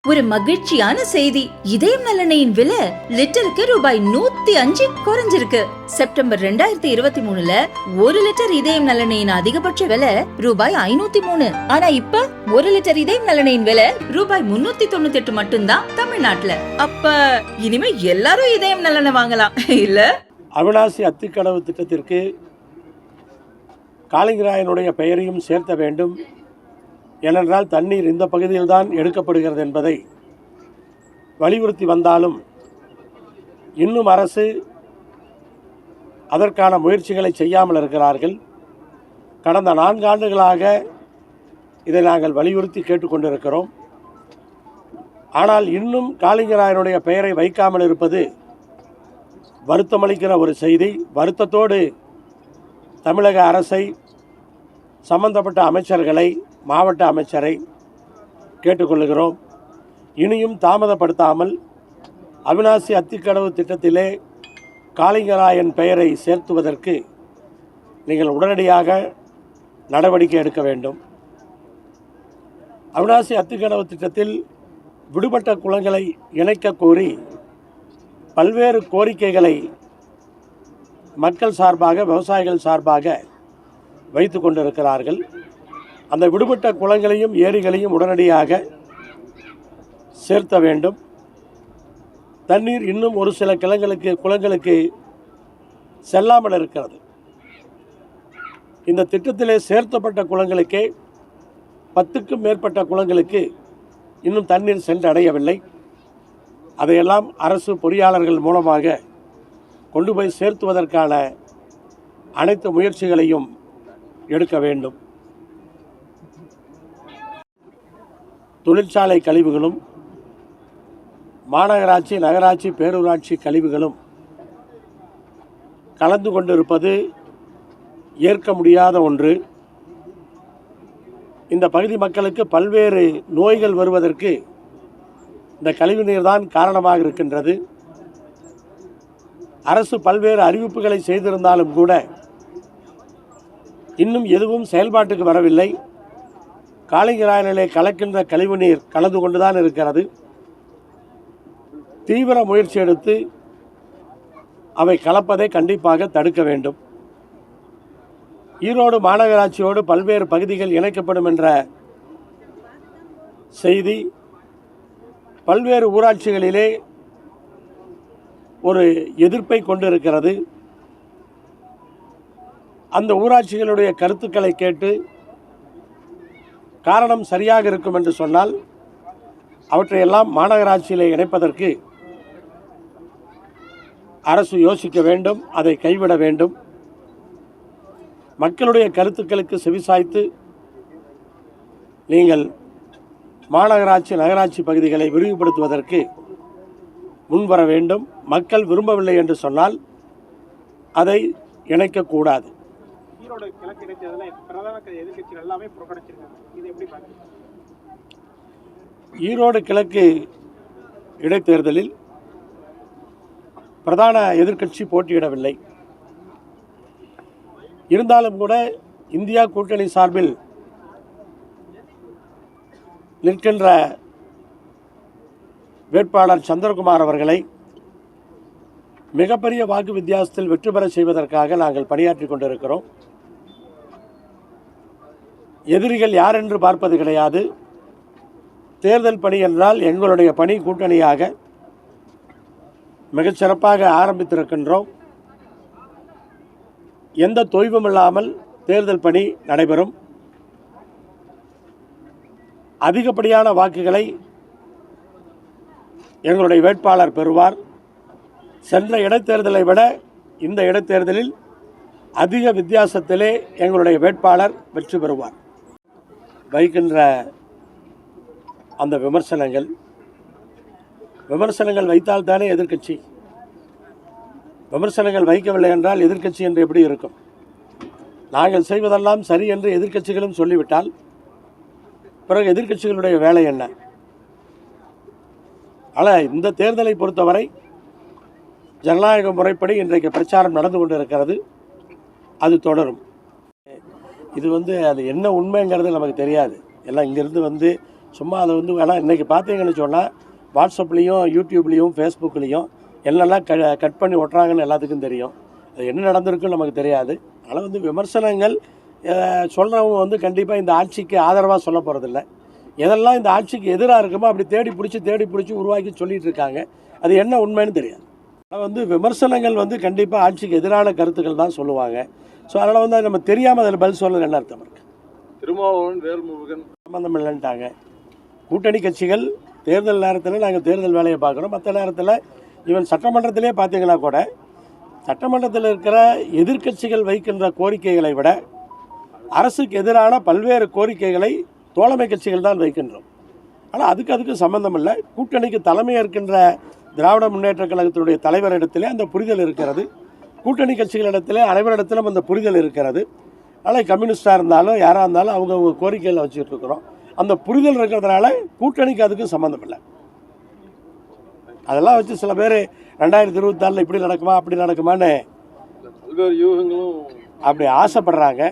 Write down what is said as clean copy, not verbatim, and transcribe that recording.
ஒரு மகிழ்ச்சியான செய்தி. இதயம் நலனையின் விலை லிட்டருக்கு ரூபாய் 105 குறைஞ்சிருக்கு. செப்டம்பர் 2023ல 1 லிட்டர் இதயம் நலனையின் அதிகபட்ச விலை ரூபாய் 503. ஆனா இப்ப 1 லிட்டர் இதயம் நலனையின் விலை ரூபாய் 398 மட்டும்தான் தமிழ்நாட்டுல. அப்ப இனிமே எல்லாரும் இதயம் நலனை வாங்கலாம் இல்ல? அவிநாசி அத்திக்கடவு திட்டத்திற்கு காளிங்கராயனுடைய பெயரையும் சேர்த்த வேண்டும். ஏனென்றால் தண்ணீர் இந்த பகுதியில்தான் எடுக்கப்படுகிறது என்பதை வலியுறுத்தி வந்தாலும் இன்னும் அரசு அதற்கான முயற்சிகளை செய்யாமல் இருக்கிறார்கள். கடந்த 4 ஆண்டுகளாக இதை நாங்கள் வலியுறுத்தி கேட்டுக்கொண்டிருக்கிறோம். ஆனால் இன்னும் காளிங்கராயனுடைய பெயரை வைக்காமல் இருப்பது வருத்தமளிக்கிற ஒரு செய்தி. வருத்தத்தோடு தமிழக அரசை, சம்பந்தப்பட்ட அமைச்சர்களை, மாவட்ட அமைச்சரை கேட்டுக்கொள்கிறோம். இனியும் தாமதப்படுத்தாமல் அவிநாசி அத்திக்கடவு திட்டத்திலே காளிங்கராயன் பெயரை சேர்த்துவதற்கு நீங்கள் உடனடியாக நடவடிக்கை எடுக்க வேண்டும். அவிநாசி அத்திக்கடவு திட்டத்தில் விடுபட்ட குளங்களை இணைக்க கோரி பல்வேறு கோரிக்கைகளை மக்கள் சார்பாக, விவசாயிகள் சார்பாக வைத்து கொண்டிருக்கிறார்கள். அந்த விடுபட்ட குளங்களையும் ஏரிகளையும் உடனடியாக சேர்த்த வேண்டும். தண்ணீர் இன்னும் ஒரு சில குளங்களுக்கு செல்லாமல் இருக்கிறது. இந்த திட்டத்திலே சேர்த்தப்பட்ட குளங்களுக்கே 10க்கும் மேற்பட்ட குளங்களுக்கு இன்னும் தண்ணீர் சென்றடையவில்லை. அதையெல்லாம் அரசு பொறியாளர்கள் மூலமாக கொண்டு போய் சேர்த்துவதற்கான அனைத்து முயற்சிகளையும் எடுக்க வேண்டும். தொழிற்சாலை கழிவுகளும் மாநகராட்சி, நகராட்சி, பேரூராட்சி கழிவுகளும் கலந்து கொண்டிருப்பது ஏற்க முடியாத ஒன்று. இந்த பகுதி மக்களுக்கு பல்வேறு நோய்கள் வருவதற்கு இந்த கழிவுநீர் தான் காரணமாக இருக்கின்றது. அரசு பல்வேறு அறிவிப்புகளை செய்திருந்தாலும் கூட இன்னும் எதுவும் செயல்பாட்டுக்கு வரவில்லை. காளிங்கராயனிலே கலக்கின்ற கழிவுநீர் கலந்து கொண்டுதான் இருக்கிறது. தீவிர முயற்சி எடுத்து அவை கலப்பதை கண்டிப்பாக தடுக்க வேண்டும். ஈரோடு மாநகராட்சியோடு பல்வேறு பகுதிகள் இணைக்கப்படும் என்ற செய்தி பல்வேறு ஊராட்சிகளிலே ஒரு எதிர்ப்பை கொண்டிருக்கிறது. அந்த ஊராட்சிகளுடைய கருத்துக்களை கேட்டு காரணம் சரியாக இருக்கும் என்று சொன்னால் அவற்றையெல்லாம் மாநகராட்சியிலே இணைப்பதற்கு அரசு யோசிக்க வேண்டும், அதை கைவிட வேண்டும். மக்களுடைய கருத்துக்களுக்கு செவிசாய்த்து நீங்கள் மாநகராட்சி, நகராட்சி பகுதிகளை விரிவுபடுத்துவதற்கு முன்வர வேண்டும். மக்கள் விரும்பவில்லை என்று சொன்னால் அதை இணைக்கக்கூடாது. ஈரோடு கிழக்கு இடைத்தேர்தலில் பிரதான எதிர்க்கட்சி போட்டியிடவில்லை. இருந்தாலும் கூட இந்தியா கூட்டணி சார்பில் நிற்கின்ற வேட்பாளர் சந்திரகுமார் அவர்களை மிகப்பெரிய வாக்கு வித்தியாசத்தில் வெற்றி பெற செய்வதற்காக நாங்கள் பணியாற்றி கொண்டிருக்கிறோம். எதிரிகள் யார் என்று பார்ப்பது கிடையாது. தேர்தல் பணி என்றால் எங்களுடைய பணி கூட்டணியாக மிகச்சிறப்பாக ஆரம்பித்திருக்கின்றோம். எந்த தொய்வும் இல்லாமல் தேர்தல் பணி நடைபெறும். அதிகப்படியான வாக்குகளை எங்களுடைய வேட்பாளர் பெறுவார். சென்ற இடைத்தேர்தலை விட இந்த இடைத்தேர்தலில் அதிக வித்தியாசத்திலே எங்களுடைய வேட்பாளர் வெற்றி பெறுவார். வைக்கின்ற அந்த விமர்சனங்கள் வைத்தால்தானே எதிர்க்கட்சி. விமர்சனங்கள் வைக்கவில்லை என்றால் எதிர்க்கட்சி என்று எப்படி இருக்கும்? நாங்கள் செய்வதெல்லாம் சரி என்று எதிர்க்கட்சிகளும் சொல்லிவிட்டால் பிறகு எதிர்க்கட்சிகளுடைய வேலை என்ன? ஆனால் இந்த தேர்தலை பொறுத்தவரை ஜனநாயக முறைப்படி இன்றைக்கு பிரச்சாரம் நடந்து கொண்டிருக்கிறது. அது தொடரும். இது அது என்ன உண்மைங்கிறது நமக்கு தெரியாது. எல்லாம் இங்கிருந்து சும்மா அதை வந்து வேணால் இன்றைக்கி பார்த்தீங்கன்னு சொன்னால் வாட்ஸ்அப்லேயும் யூடியூப்லேயும் ஃபேஸ்புக்லேயும் என்னெல்லாம் கட் பண்ணி ஒட்டுறாங்கன்னு எல்லாத்துக்கும் தெரியும். அது என்ன நடந்திருக்குன்னு நமக்கு தெரியாது. அதனால் வந்து விமர்சனங்கள் சொல்கிறவங்க வந்து கண்டிப்பாக இந்த ஆட்சிக்கு ஆதரவாக சொல்ல போகிறதில்ல. எதெல்லாம் இந்த ஆட்சிக்கு எதிராக இருக்குமோ அப்படி தேடி பிடிச்சி உருவாக்கி சொல்லிகிட்டு இருக்காங்க. அது என்ன உண்மைன்னு தெரியாது. ஆனால் வந்து விமர்சனங்கள் வந்து கண்டிப்பாக ஆட்சிக்கு எதிரான கருத்துக்கள் தான் சொல்லுவாங்க. ஸோ அதனால் வந்து நம்ம தெரியாமல் அதில் பதில் சொல்ல என்ன அர்த்தம் இருக்குது? திருமாவளவன் வேல்முருகன் சம்மந்தம் இல்லைன்ட்டாங்க. கூட்டணி கட்சிகள் தேர்தல் நேரத்தில் நாங்கள் தேர்தல் வேலையை பார்க்குறோம். மற்ற நேரத்தில் ஈவன் சட்டமன்றத்திலே பார்த்தீங்கன்னா கூட சட்டமன்றத்தில் இருக்கிற எதிர்க்கட்சிகள் வைக்கின்ற கோரிக்கைகளை விட அரசுக்கு எதிரான பல்வேறு கோரிக்கைகளை தோழமை கட்சிகள் தான் வைக்கின்றோம். ஆனால் அதுக்கு சம்பந்தம் இல்லை. கூட்டணிக்கு தலைமை ஏற்கின்ற திராவிட முன்னேற்ற கழகத்தினுடைய தலைவரிடத்திலே அந்த புரிதல் இருக்கிறது. கூட்டணி கட்சிகளிடத்திலே அனைவரிடத்திலும் அந்த புரிதல் இருக்கிறது. அதனால் கம்யூனிஸ்டாக இருந்தாலும் யாராக இருந்தாலும் அவங்க கோரிக்கைகளை வச்சுட்டு இருக்கிறோம். அந்த புரிதல் இருக்கிறதுனால கூட்டணிக்கு அதுக்கு சம்மந்தம் இல்லை. அதெல்லாம் வச்சு சில பேர் 2024 இப்படி நடக்குமா அப்படி நடக்குமான்னு பல்வேறு யூகங்களும் அப்படி ஆசைப்படுறாங்க.